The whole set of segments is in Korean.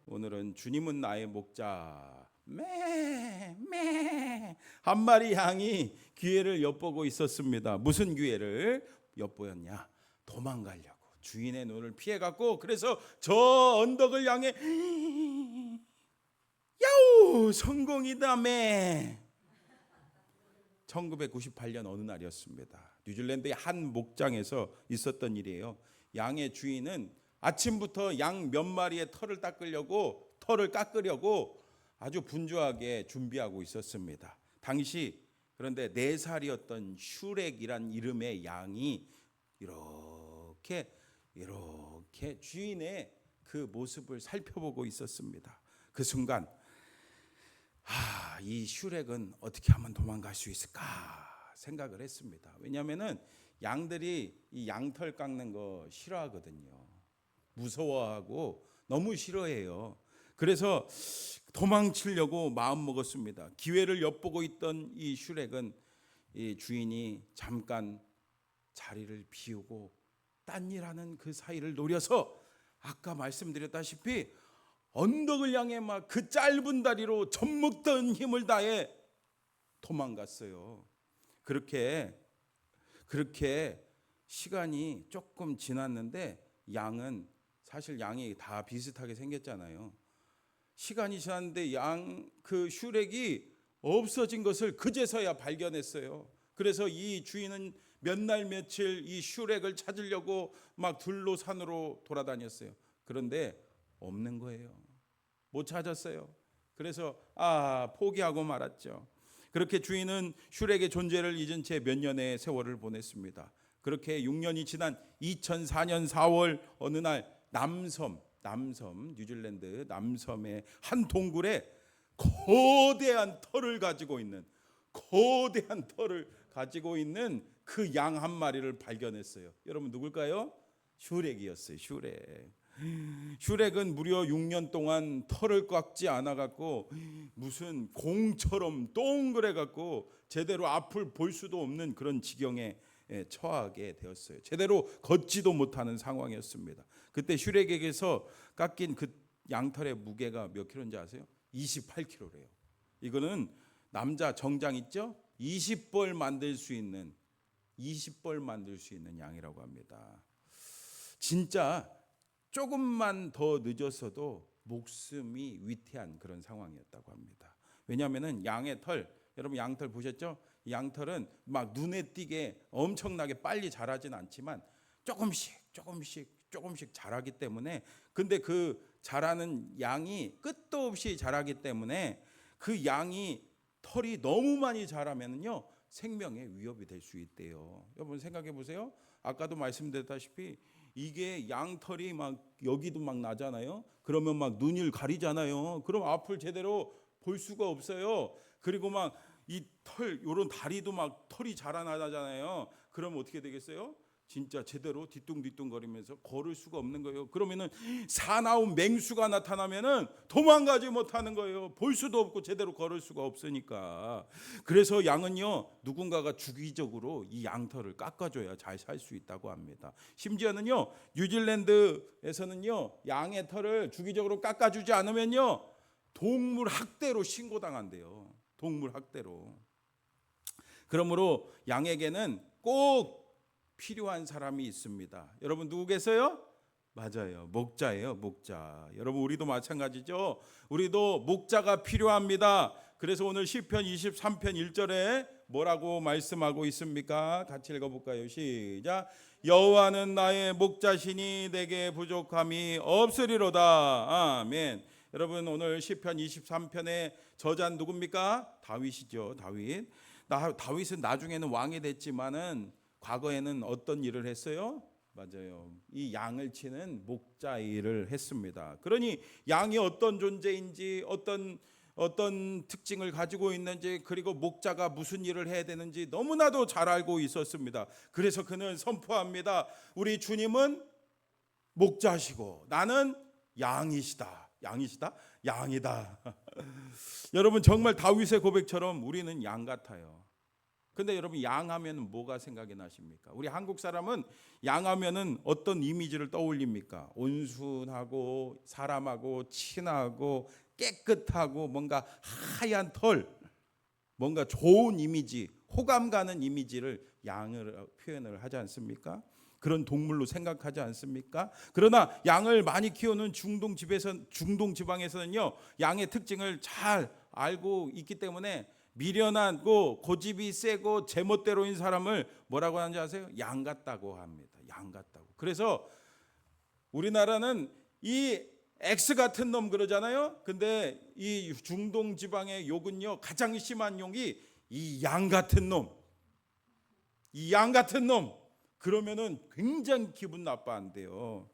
오늘은 주님은 나의 목자 매 한 마리 양이 기회를 엿보고 있었습니다. 무슨 기회를 엿보였냐? 도망가려고 주인의 눈을 피해갔고, 그래서 저 언덕을 향해 야우 성공이다 매. 1998년 어느 날이었습니다. 뉴질랜드의 한 목장에서 있었던 일이에요. 양의 주인은 아침부터 양 몇 마리의 털을 깎으려고 아주 분주하게 준비하고 있었습니다. 당시 그런데 4살이었던 슈렉이란 이름의 양이 이렇게 주인의 그 모습을 살펴보고 있었습니다. 그 순간 이 슈렉은 어떻게 하면 도망갈 수 있을까 생각을 했습니다. 왜냐하면은 양들이 이 양털 깎는 거 싫어하거든요. 무서워하고 너무 싫어해요. 그래서 도망치려고 마음 먹었습니다. 기회를 엿보고 있던 이 슈렉은 이 주인이 잠깐 자리를 비우고 딴 일하는 그 사이를 노려서 아까 말씀드렸다시피 언덕을 향해 막 그 짧은 다리로 젖먹던 힘을 다해 도망갔어요. 그렇게 시간이 조금 지났는데 양은 사실 양이 다 비슷하게 생겼잖아요. 시간이 지났는데 그 슈렉이 없어진 것을 그제서야 발견했어요. 그래서 이 주인은 몇 날 며칠 이 슈렉을 찾으려고 막 들로 산으로 돌아다녔어요. 그런데 없는 거예요. 못 찾았어요. 그래서 포기하고 말았죠. 그렇게 주인은 슈렉의 존재를 잊은 채 몇 년의 세월을 보냈습니다. 그렇게 6년이 지난 2004년 4월 어느 날 남섬 뉴질랜드 남섬의 한 동굴에 거대한 털을 가지고 있는 그 양 한 마리를 발견했어요. 여러분 누굴까요? 슈렉이었어요. 슈렉은 무려 6년 동안 털을 깎지 않아 갖고 무슨 공처럼 동그래 갖고 제대로 앞을 볼 수도 없는 그런 지경에 처하게 되었어요. 제대로 걷지도 못하는 상황이었습니다. 그때 슈렉에게서 깎인 그 양털의 무게가 몇 킬로인지 아세요? 28킬로래요. 이거는 남자 정장 있죠? 20벌 만들 수 있는 양이라고 합니다. 진짜 조금만 더 늦었어도 목숨이 위태한 그런 상황이었다고 합니다. 왜냐하면은 양의 털, 여러분 양털 보셨죠? 양털은 막 눈에 띄게 엄청나게 빨리 자라진 않지만 조금씩 자라기 때문에, 근데 그 자라는 양이 끝도 없이 자라기 때문에 그 양이 털이 너무 많이 자라면요 생명에 위협이 될 수 있대요. 여러분 생각해 보세요. 아까도 말씀드렸다시피 이게 양털이 막 여기도 막 나잖아요. 그러면 막 눈을 가리잖아요. 그럼 앞을 제대로 볼 수가 없어요. 그리고 막 이 털, 요런 다리도 막 털이 자라나잖아요. 그러면 어떻게 되겠어요? 진짜 제대로 뒤뚱뒤뚱거리면서 걸을 수가 없는 거예요. 그러면은 사나운 맹수가 나타나면은 도망가지 못하는 거예요. 볼 수도 없고 제대로 걸을 수가 없으니까. 그래서 양은요 누군가가 주기적으로 이 양털을 깎아줘야 잘 살 수 있다고 합니다. 심지어는요 뉴질랜드에서는요 양의 털을 주기적으로 깎아주지 않으면요 동물 학대로 신고당한대요. 동물 학대로. 그러므로 양에게는 꼭 필요한 사람이 있습니다. 여러분 누구 계세요? 맞아요. 목자예요. 목자. 여러분 우리도 마찬가지죠. 우리도 목자가 필요합니다. 그래서 오늘 시편 23편 1절에 뭐라고 말씀하고 있습니까? 같이 읽어볼까요? 시작. 여호와는 나의 목자시니 내게 부족함이 없으리로다. 아멘. 여러분 오늘 시편 23편의 저자는 누굽니까? 다윗이죠. 다윗은 나중에는 왕이 됐지만은 과거에는 어떤 일을 했어요? 맞아요. 이 양을 치는 목자 일을 했습니다. 그러니 양이 어떤 존재인지 어떤 특징을 가지고 있는지, 그리고 목자가 무슨 일을 해야 되는지 너무나도 잘 알고 있었습니다. 그래서 그는 선포합니다. 우리 주님은 목자시고 나는 양이시다. 양이다. 여러분 정말 다윗의 고백처럼 우리는 양 같아요. 근데 여러분 양하면 뭐가 생각이 나십니까? 우리 한국 사람은 양하면은 어떤 이미지를 떠올립니까? 온순하고 사람하고 친하고 깨끗하고 뭔가 하얀 털, 뭔가 좋은 이미지, 호감 가는 이미지를 양을 표현을 하지 않습니까? 그런 동물로 생각하지 않습니까? 그러나 양을 많이 키우는 중동 지방에서는요, 양의 특징을 잘 알고 있기 때문에 미련하고 고집이 세고 제멋대로인 사람을 뭐라고 하는지 아세요? 양 같다고 합니다. 양 같다고. 그래서 우리나라는 이 X 같은 놈 그러잖아요. 근데 이 중동 지방의 욕은요, 가장 심한 욕이 이 양 같은 놈. 이 양 같은 놈. 그러면은 굉장히 기분 나빠한대요.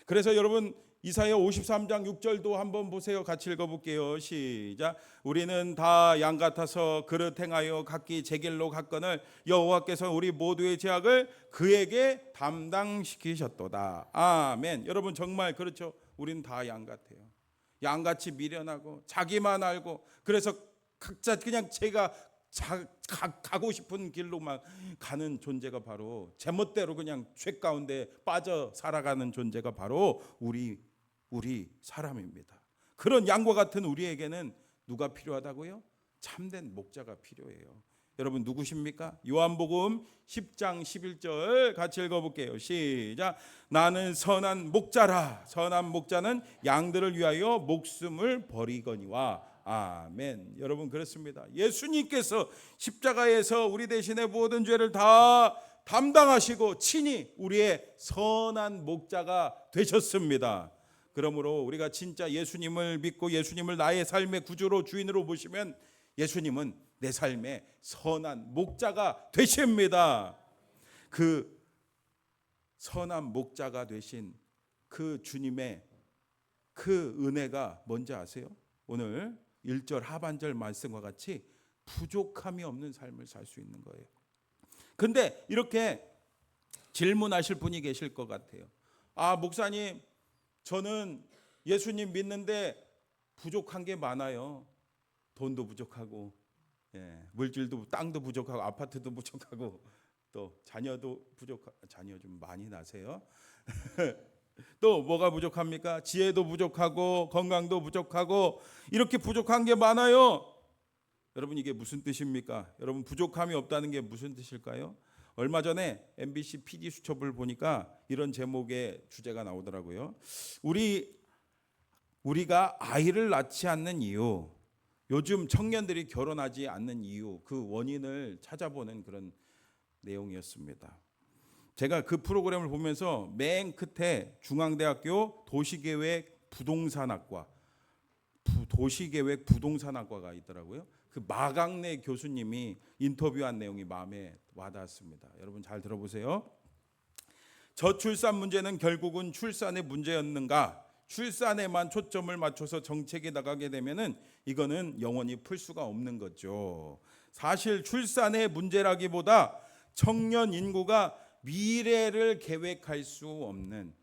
그래서 여러분 이사야 53장 6절도 한번 보세요. 같이 읽어볼게요. 시작. 우리는 다 양 같아서 그릇 행하여 각기 제 길로 갔거늘 여호와께서 우리 모두의 죄악을 그에게 담당시키셨도다. 아멘. 여러분 정말 그렇죠. 우리는 다 양 같아요. 양같이 미련하고 자기만 알고, 그래서 각자 그냥 제가 가고 싶은 길로만 가는 존재가 바로 제멋대로 그냥 죄 가운데 빠져 살아가는 존재가 바로 우리 사람입니다. 그런 양과 같은 우리에게는 누가 필요하다고요? 참된 목자가 필요해요. 여러분 누구십니까? 요한복음 10장 11절 같이 읽어볼게요. 시작. 나는 선한 목자라. 선한 목자는 양들을 위하여 목숨을 버리거니와. 아멘. 여러분 그렇습니다. 예수님께서 십자가에서 우리 대신에 모든 죄를 다 담당하시고 친히 우리의 선한 목자가 되셨습니다. 그러므로 우리가 진짜 예수님을 믿고 예수님을 나의 삶의 구주로 주인으로 모시면 예수님은 내 삶의 선한 목자가 되십니다. 그 선한 목자가 되신 그 주님의 그 은혜가 뭔지 아세요? 오늘 1절 하반절 말씀과 같이 부족함이 없는 삶을 살 수 있는 거예요. 근데 이렇게 질문하실 분이 계실 것 같아요. 아, 목사님, 저는 예수님 믿는데 부족한 게 많아요. 돈도 부족하고, 물질도, 땅도 부족하고, 아파트도 부족하고, 또 자녀도 자녀 좀 많이 나세요. 또 뭐가 부족합니까? 지혜도 부족하고 건강도 부족하고 이렇게 부족한 게 많아요. 여러분 이게 무슨 뜻입니까? 여러분 부족함이 없다는 게 무슨 뜻일까요? 얼마 전에 MBC PD 수첩을 보니까 이런 제목의 주제가 나오더라고요. 우리가 아이를 낳지 않는 이유, 요즘 청년들이 결혼하지 않는 이유, 그 원인을 찾아보는 그런 내용이었습니다. 제가 그 프로그램을 보면서 맨 끝에 중앙대학교 도시계획 부동산학과가 있더라고요. 그 마강래 교수님이 인터뷰한 내용이 마음에 와닿았습니다. 여러분 잘 들어보세요. 저출산 문제는 결국은 출산의 문제였는가? 출산에만 초점을 맞춰서 정책이 나가게 되면은 이거는 영원히 풀 수가 없는 거죠. 사실 출산의 문제라기보다 청년 인구가 미래를 계획할 수 없는,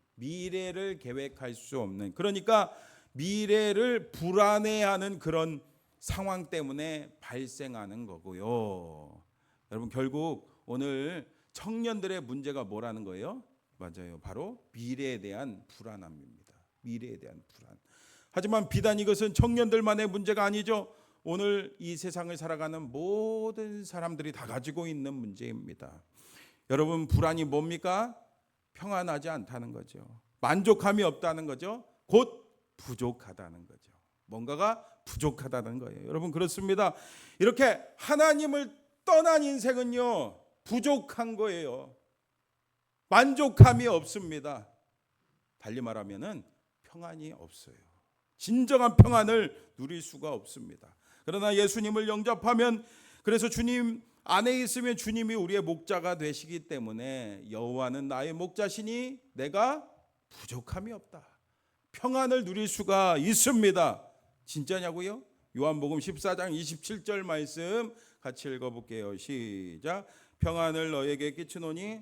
그러니까 미래를 불안해하는 그런 상황 때문에 발생하는 거고요. 여러분 결국 오늘 청년들의 문제가 뭐라는 거예요? 맞아요. 바로 미래에 대한 불안함입니다. 미래에 대한 불안. 하지만 비단 이것은 청년들만의 문제가 아니죠. 오늘 이 세상을 살아가는 모든 사람들이 다 가지고 있는 문제입니다. 여러분 불안이 뭡니까? 평안하지 않다는 거죠. 만족함이 없다는 거죠. 곧 부족하다는 거죠. 뭔가가 부족하다는 거예요. 여러분 그렇습니다. 이렇게 하나님을 떠난 인생은요 부족한 거예요. 만족함이 없습니다. 달리 말하면은 평안이 없어요. 진정한 평안을 누릴 수가 없습니다. 그러나 예수님을 영접하면, 그래서 주님 안에 있으면 주님이 우리의 목자가 되시기 때문에 여호와는 나의 목자시니 내가 부족함이 없다. 평안을 누릴 수가 있습니다. 진짜냐고요? 요한복음 14장 27절 말씀 같이 읽어볼게요. 시작. 평안을 너에게 끼치노니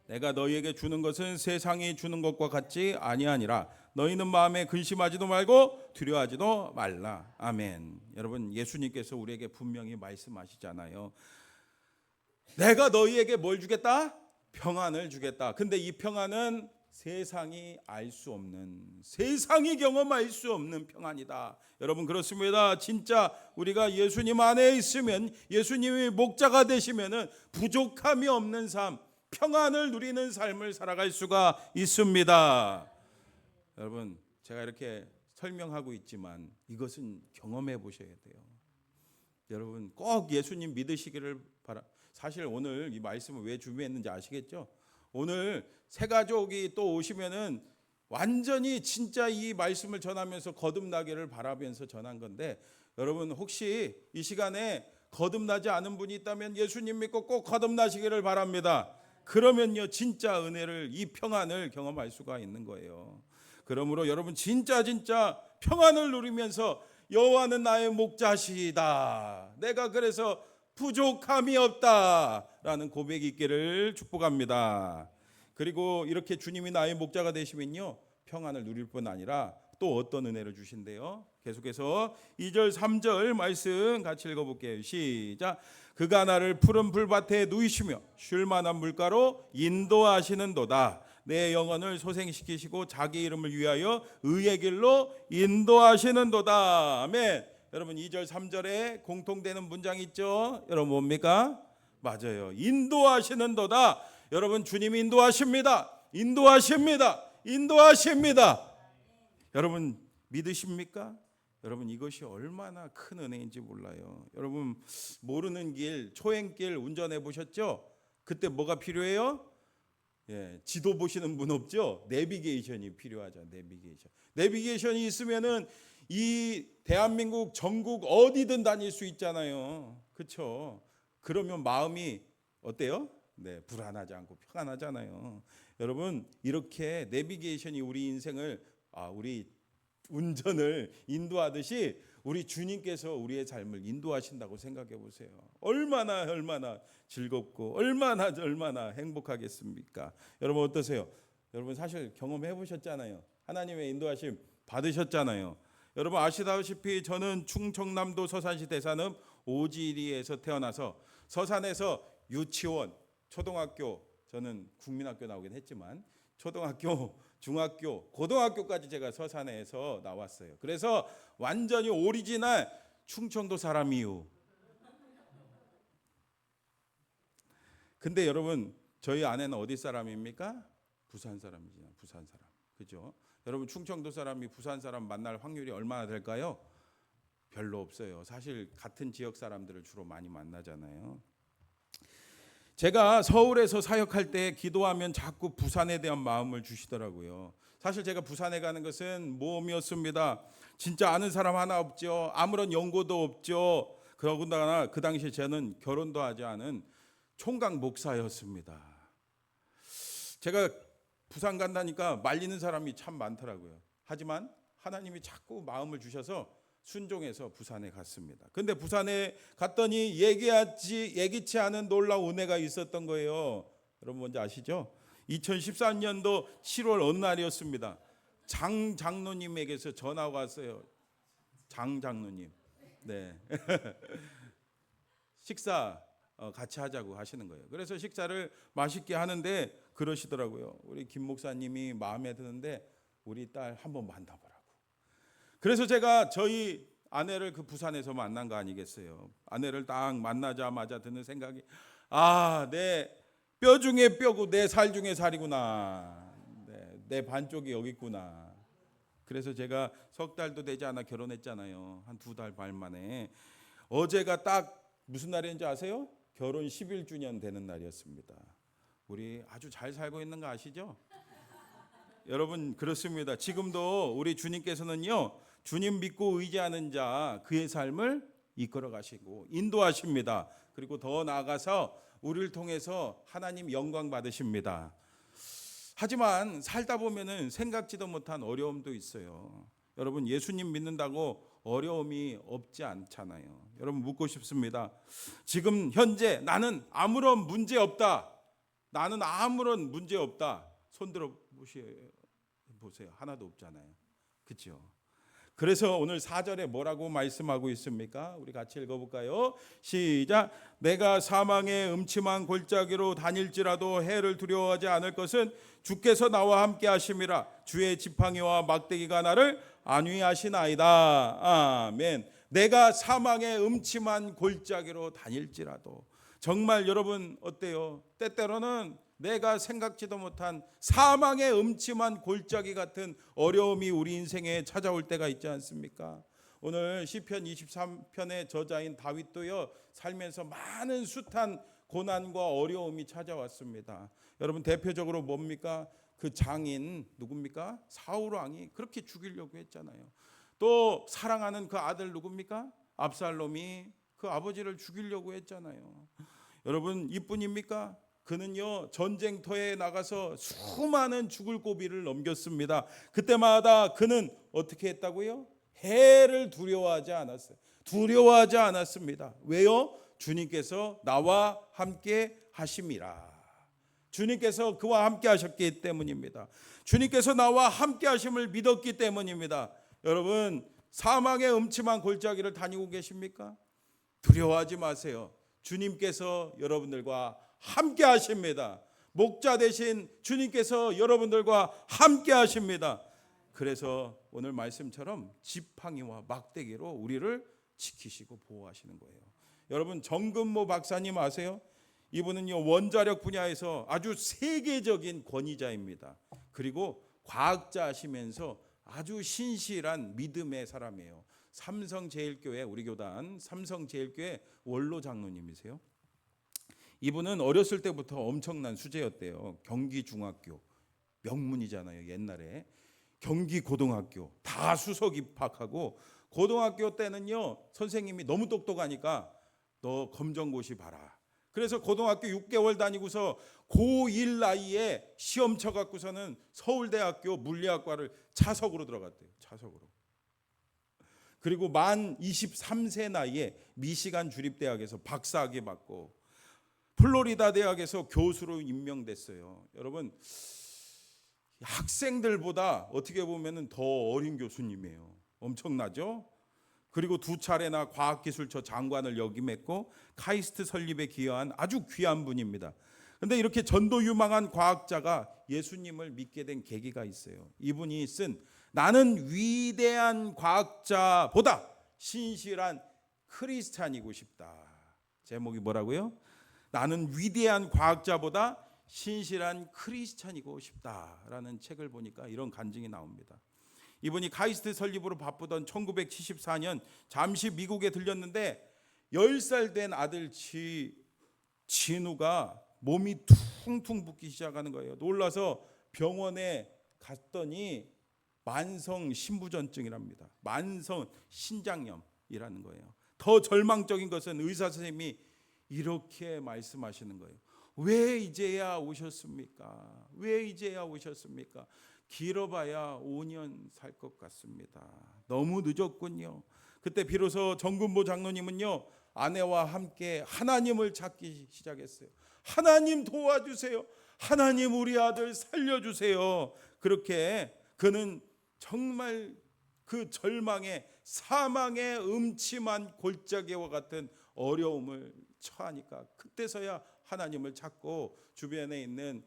내가 너희에게 주는 것은 세상이 주는 것과 같지 아니하니라. 너희는 마음에 근심하지도 말고 두려워하지도 말라. 아멘. 여러분, 예수님께서 우리에게 분명히 말씀하시잖아요. 내가 너희에게 뭘 주겠다? 평안을 주겠다. 근데 이 평안은 세상이 알 수 없는, 세상이 경험할 수 없는 평안이다. 여러분, 그렇습니다. 진짜 우리가 예수님 안에 있으면, 예수님이 목자가 되시면은 부족함이 없는 삶, 평안을 누리는 삶을 살아갈 수가 있습니다. 여러분, 제가 이렇게 설명하고 있지만 이것은 경험해 보셔야 돼요. 여러분, 꼭 예수님 믿으시기를 바랍니다. 사실 오늘 이 말씀을 왜 준비했는지 아시겠죠? 오늘 새 가족이 또 오시면은 완전히 진짜 이 말씀을 전하면서 거듭나기를 바라면서 전한 건데, 여러분 혹시 이 시간에 거듭나지 않은 분이 있다면 예수님 믿고 꼭 거듭나시기를 바랍니다. 그러면요 진짜 은혜를, 이 평안을 경험할 수가 있는 거예요. 그러므로 여러분 진짜 평안을 누리면서 여호와는 나의 목자시다, 내가 그래서 부족함이 없다라는 고백이 있기를 축복합니다. 그리고 이렇게 주님이 나의 목자가 되시면요 평안을 누릴 뿐 아니라 또 어떤 은혜를 주신대요. 계속해서 2절 3절 말씀 같이 읽어볼게요. 시작. 그가 나를 푸른 풀밭에 누이시며 쉴 만한 물가로 인도하시는도다. 내 영혼을 소생시키시고 자기 이름을 위하여 의의 길로 인도하시는도다. 아멘. 여러분 2절 3절에 공통되는 문장이 있죠. 여러분 뭡니까? 맞아요. 인도하시는도다. 여러분 주님이 인도하십니다. 인도하십니다. 여러분 믿으십니까? 여러분 이것이 얼마나 큰 은혜인지 몰라요. 여러분 모르는 길, 초행길 운전해 보셨죠? 그때 뭐가 필요해요? 지도 보시는 분 없죠? 내비게이션이 필요하죠. 내비게이션이 있으면은 이 대한민국 전국 어디든 다닐 수 있잖아요. 그렇죠? 그러면 마음이 어때요? 불안하지 않고 평안하잖아요. 여러분 이렇게 내비게이션이 우리 인생을, 우리 운전을 인도하듯이 우리 주님께서 우리의 삶을 인도하신다고 생각해 보세요. 얼마나 즐겁고 얼마나 행복하겠습니까? 여러분 어떠세요? 여러분 사실 경험해 보셨잖아요. 하나님의 인도하심 받으셨잖아요. 여러분 아시다시피 저는 충청남도 서산시 대산읍 오지리에서 태어나서 서산에서 유치원, 초등학교, 저는 국민학교 나오긴 했지만 초등학교, 중학교, 고등학교까지 제가 서산에서 나왔어요. 그래서 완전히 오리지널 충청도 사람이요. 근데 여러분 저희 아내는 어디 사람입니까? 부산 사람이죠. 부산 사람. 그죠? 여러분 충청도 사람이 부산 사람 만날 확률이 얼마나 될까요? 별로 없어요. 사실 같은 지역 사람들을 주로 많이 만나잖아요. 제가 서울에서 사역할 때 기도하면 자꾸 부산에 대한 마음을 주시더라고요. 사실 제가 부산에 가는 것은 모험이었습니다. 진짜 아는 사람 하나 없죠. 아무런 연고도 없죠. 그러고나 그 당시에 저는 결혼도 하지 않은 총각 목사였습니다. 제가 부산 간다니까 말리는 사람이 참 많더라고요. 하지만 하나님이 자꾸 마음을 주셔서 순종해서 부산에 갔습니다. 근데 부산에 갔더니 예기치 않은 놀라운 은혜가 있었던 거예요. 여러분 뭔지 아시죠? 2013년도 7월 어느 날이었습니다. 장 장로님에게서 전화가 왔어요. 장 장로님. 식사 같이 하자고 하시는 거예요. 그래서 식사를 맛있게 하는데 그러시더라고요. 우리 김 목사님이 마음에 드는데 우리 딸 한번 만나보라고. 그래서 제가 저희 아내를 그 부산에서 만난 거 아니겠어요. 아내를 딱 만나자마자 드는 생각이, 내 뼈 중에 뼈고 내 살 중에 살이구나. 내 반쪽이 여기 있구나. 그래서 제가 석 달도 되지 않아 결혼했잖아요. 한 2달 반 만에. 어제가 딱 무슨 날인지 아세요? 결혼 11주년 되는 날이었습니다. 우리 아주 잘 살고 있는 거 아시죠? 여러분 그렇습니다. 지금도 우리 주님께서는요, 주님 믿고 의지하는 자 그의 삶을 이끌어 가시고 인도하십니다. 그리고 더 나아가서 우리를 통해서 하나님 영광 받으십니다. 하지만 살다 보면은 생각지도 못한 어려움도 있어요. 여러분 예수님 믿는다고 어려움이 없지 않잖아요. 여러분 묻고 싶습니다. 지금 현재 나는 아무런 문제 없다. 손 들어 보셔야 보세요. 하나도 없잖아요. 그렇죠? 그래서 오늘 4절에 뭐라고 말씀하고 있습니까? 우리 같이 읽어볼까요? 시작. 내가 사망의 음침한 골짜기로 다닐지라도 해를 두려워하지 않을 것은 주께서 나와 함께 하심이라. 주의 지팡이와 막대기가 나를 안위하시나이다. 아멘. 내가 사망의 음침한 골짜기로 다닐지라도. 정말 여러분 어때요? 때때로는 내가 생각지도 못한 사망의 음침한 골짜기 같은 어려움이 우리 인생에 찾아올 때가 있지 않습니까? 오늘 시편 23편의 저자인 다윗도요, 살면서 많은 숱한 고난과 어려움이 찾아왔습니다. 여러분 대표적으로 뭡니까? 그 장인 누굽니까? 사울 왕이 그렇게 죽이려고 했잖아요. 또 사랑하는 그 아들 누굽니까? 압살롬이 그 아버지를 죽이려고 했잖아요. 여러분 이뿐입니까? 그는요 전쟁터에 나가서 수많은 죽을 고비를 넘겼습니다. 그때마다 그는 어떻게 했다고요? 해를 두려워하지 않았어요. 두려워하지 않았습니다. 왜요? 주님께서 나와 함께 하심이라. 주님께서 그와 함께 하셨기 때문입니다. 주님께서 나와 함께 하심을 믿었기 때문입니다. 여러분 사망의 음침한 골짜기를 다니고 계십니까? 두려워하지 마세요. 주님께서 여러분들과 함께 하십니다. 목자 되신 주님께서 여러분들과 함께 하십니다. 그래서 오늘 말씀처럼 지팡이와 막대기로 우리를 지키시고 보호하시는 거예요. 여러분 정근모 박사님 아세요? 이분은요 원자력 분야에서 아주 세계적인 권위자입니다. 그리고 과학자시면서 아주 신실한 믿음의 사람이에요. 삼성제일교회 우리 교단 삼성제일교회 원로 장로님이세요. 이분은 어렸을 때부터 엄청난 수재였대요. 경기중학교 명문이잖아요. 옛날에 경기고등학교 다 수석 입학하고 고등학교 때는요 선생님이 너무 똑똑하니까 너 검정고시 봐라. 그래서 고등학교 6개월 다니고서 고1 나이에 시험 쳐갖고서는 서울대학교 물리학과를 차석으로 들어갔대요. 차석으로. 그리고 만 23세 나이에 미시간 주립대학에서 박사학위 받고 플로리다 대학에서 교수로 임명됐어요. 여러분 학생들보다 어떻게 보면 더 어린 교수님이에요. 엄청나죠? 그리고 2차례나 과학기술처 장관을 역임했고 카이스트 설립에 기여한 아주 귀한 분입니다. 그런데 이렇게 전도 유망한 과학자가 예수님을 믿게 된 계기가 있어요. 이분이 쓴 나는 위대한 과학자보다 신실한 크리스찬이고 싶다. 제목이 뭐라고요? 나는 위대한 과학자보다 신실한 크리스찬이고 싶다라는 책을 보니까 이런 간증이 나옵니다. 이분이 카이스트 설립으로 바쁘던 1974년 잠시 미국에 들렸는데 10살 된 아들 진우가 몸이 퉁퉁 붓기 시작하는 거예요. 놀라서 병원에 갔더니 만성 신부전증이랍니다. 만성 신장염이라는 거예요. 더 절망적인 것은 의사 선생님이 이렇게 말씀하시는 거예요. 왜 이제야 오셨습니까? 왜 이제야 오셨습니까? 길어봐야 5년 살 것 같습니다. 너무 늦었군요. 그때 비로소 정근보 장로님은요 아내와 함께 하나님을 찾기 시작했어요. 하나님 도와주세요. 하나님 우리 아들 살려주세요. 그렇게 그는 정말 그 절망의 사망의 음침한 골짜기와 같은 어려움을 처하니까 그때서야 하나님을 찾고 주변에 있는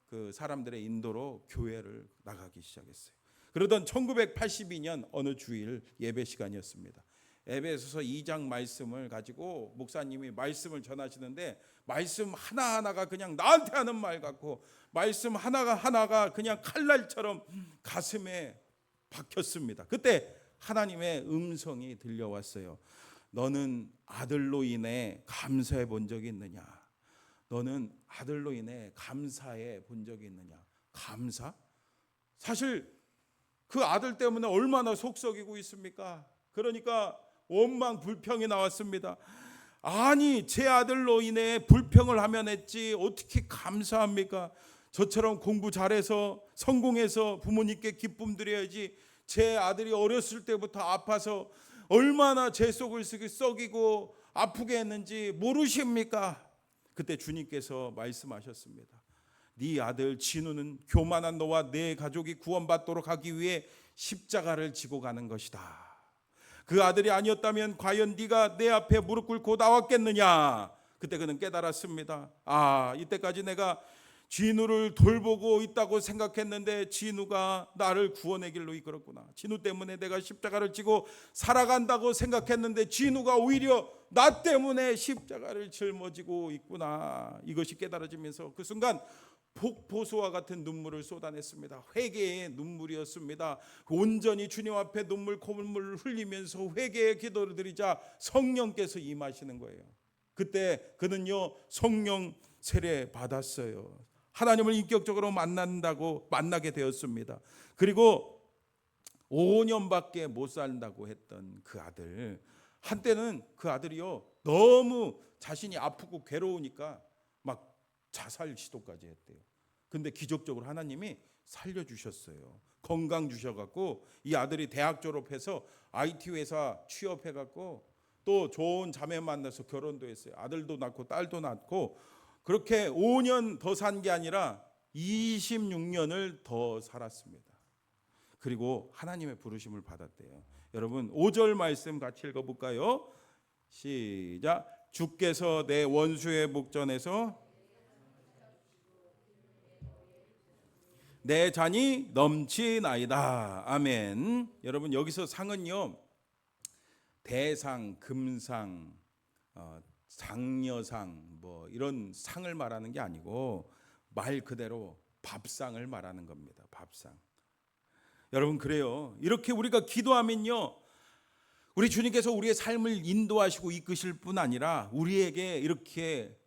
그 사람들의 인도로 교회를 나가기 시작했어요. 그러던 1982년 어느 주일 예배 시간이었습니다. 에베소서 2장 말씀을 가지고 목사님이 말씀을 전하시는데 말씀 하나하나가 그냥 나한테 하는 말 같고 말씀 하나가 그냥 칼날처럼 가슴에 박혔습니다. 그때 하나님의 음성이 들려왔어요. 너는 아들로 인해 감사해 본 적이 있느냐? 너는 아들로 인해 감사해 본 적이 있느냐? 감사? 사실 그 아들 때문에 얼마나 속썩이고 있습니까? 그러니까 원망 불평이 나왔습니다. 아니 제 아들로 인해 불평을 하면 했지 어떻게 감사합니까? 저처럼 공부 잘해서 성공해서 부모님께 기쁨 드려야지 제 아들이 어렸을 때부터 아파서 얼마나 제 속을 썩이고 아프게 했는지 모르십니까? 그때 주님께서 말씀하셨습니다. 네 아들 진우는 교만한 너와 내 가족이 구원받도록 하기 위해 십자가를 지고 가는 것이다. 그 아들이 아니었다면 과연 네가 내 앞에 무릎 꿇고 나왔겠느냐. 그때 그는 깨달았습니다. 이때까지 내가 진우를 돌보고 있다고 생각했는데 진우가 나를 구원의 길로 이끌었구나. 진우 때문에 내가 십자가를 지고 살아간다고 생각했는데 진우가 오히려 나 때문에 십자가를 짊어지고 있구나. 이것이 깨달아지면서 그 순간 폭포수와 같은 눈물을 쏟아냈습니다. 회개의 눈물이었습니다. 온전히 주님 앞에 콧물을 흘리면서 회개의 기도를 드리자 성령께서 임하시는 거예요. 그때 그는요 성령 세례 받았어요. 하나님을 인격적으로 만나게 되었습니다. 그리고 5년밖에 못 산다고 했던 그 아들, 한때는 그 아들이요 너무 자신이 아프고 괴로우니까 막 자살 시도까지 했대요. 근데 기적적으로 하나님이 살려주셨어요. 건강 주셔갖고 이 아들이 대학 졸업해서 IT 회사 취업해갖고 또 좋은 자매 만나서 결혼도 했어요. 아들도 낳고 딸도 낳고 그렇게 5년 더 산 게 아니라 26년을 더 살았습니다. 그리고 하나님의 부르심을 받았대요. 여러분 5절 말씀 같이 읽어볼까요? 시작. 주께서 내 원수의 목전에서 내 잔이 넘치나이다. 아멘. 여러분 여기서 상은요 대상, 금상, 장려상 뭐 이런 상을 말하는 게 아니고 말 그대로 밥상을 말하는 겁니다. 밥상. 여러분 그래요. 이렇게 우리가 기도하면요 우리 주님께서 우리의 삶을 인도하시고 이끄실 뿐 아니라 우리에게 이렇게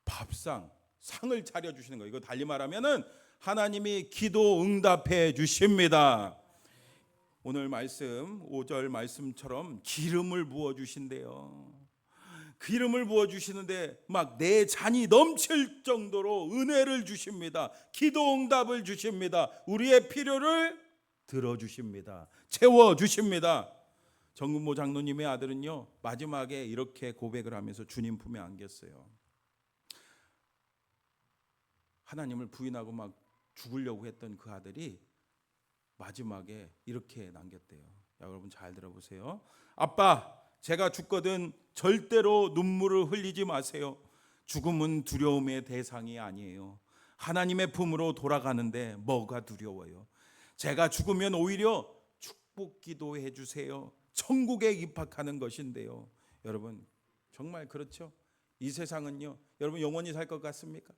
밥상, 상을 차려주시는 거예요. 이거 달리 말하면은 하나님이 기도 응답해 주십니다. 오늘 말씀 5절 말씀처럼 기름을 부어 주신대요. 기름을 부어 주시는데 막 내 잔이 넘칠 정도로 은혜를 주십니다. 기도 응답을 주십니다. 우리의 필요를 들어 주십니다. 채워 주십니다. 정근모 장로님의 아들은요 마지막에 이렇게 고백을 하면서 주님 품에 안겼어요. 하나님을 부인하고 막 죽으려고 했던 그 아들이 마지막에 이렇게 남겼대요. 여러분 잘 들어보세요. 아빠, 제가 죽거든 절대로 눈물을 흘리지 마세요. 죽음은 두려움의 대상이 아니에요. 하나님의 품으로 돌아가는데 뭐가 두려워요? 제가 죽으면 오히려 축복 기도해 주세요. 천국에 입학하는 것인데요. 여러분 정말 그렇죠? 이 세상은요 여러분 영원히 살 것 같습니까?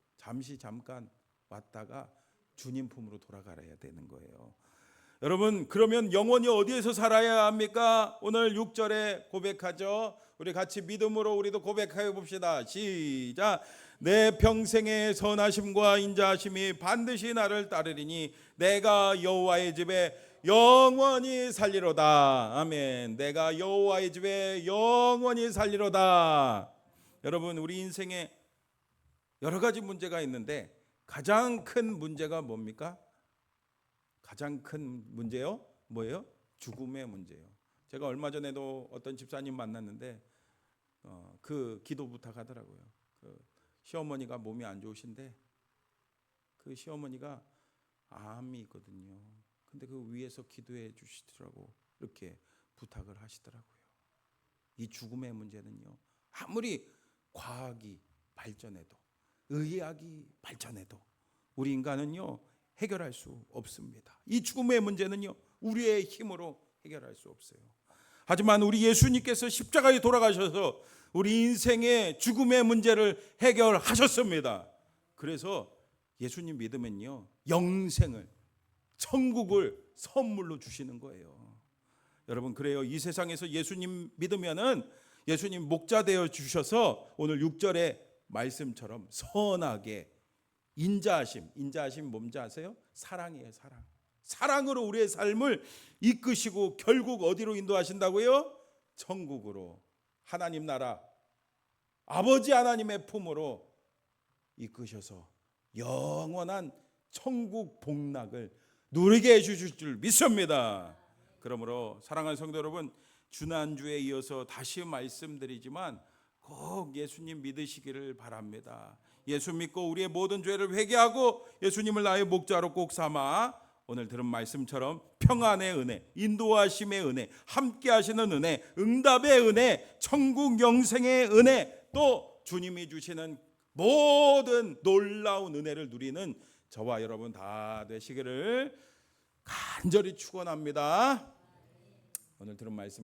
잠깐 왔다가 주님 품으로 돌아가야 되는 거예요. 여러분 그러면 영원히 어디에서 살아야 합니까? 오늘 6절에 고백하죠. 우리 같이 믿음으로 우리도 고백해 봅시다. 시작. 내 평생의 선하심과 인자하심이 반드시 나를 따르리니 내가 여호와의 집에 영원히 살리로다. 아멘. 내가 여호와의 집에 영원히 살리로다. 여러분 우리 인생에 여러 가지 문제가 있는데 가장 큰 문제가 뭡니까? 가장 큰 문제요? 뭐예요? 죽음의 문제예요. 제가 얼마 전에도 어떤 집사님 만났는데 그 기도 부탁하더라고요. 그 시어머니가 몸이 안 좋으신데 그 시어머니가 암이 있거든요. 근데 그 위에서 기도해 주시더라고. 이렇게 부탁을 하시더라고요. 이 죽음의 문제는요. 아무리 과학이 발전해도 의학이 발전해도 우리 인간은요 해결할 수 없습니다. 이 죽음의 문제는요 우리의 힘으로 해결할 수 없어요. 하지만 우리 예수님께서 십자가에 돌아가셔서 우리 인생의 죽음의 문제를 해결하셨습니다. 그래서 예수님 믿으면요 영생을 천국을 선물로 주시는 거예요. 여러분 그래요. 이 세상에서 예수님 믿으면은 예수님 목자 되어 주셔서 오늘 6절의 말씀처럼 선하게 인자하심 뭔지 아세요? 사랑이에요. 사랑으로 우리의 삶을 이끄시고 결국 어디로 인도하신다고요? 천국으로, 하나님 나라 아버지 하나님의 품으로 이끄셔서 영원한 천국 복락을 누리게 해주실 줄 믿습니다. 그러므로 사랑하는 성도 여러분, 지난주에 이어서 다시 말씀드리지만 꼭 예수님 믿으시기를 바랍니다. 예수 믿고 우리의 모든 죄를 회개하고 예수님을 나의 목자로 꼭 삼아 오늘 들은 말씀처럼 평안의 은혜, 인도하심의 은혜, 함께 하시는 은혜, 응답의 은혜, 천국 영생의 은혜, 또 주님이 주시는 모든 놀라운 은혜를 누리는 저와 여러분 다 되시기를 간절히 축원합니다. 오늘 들은 말씀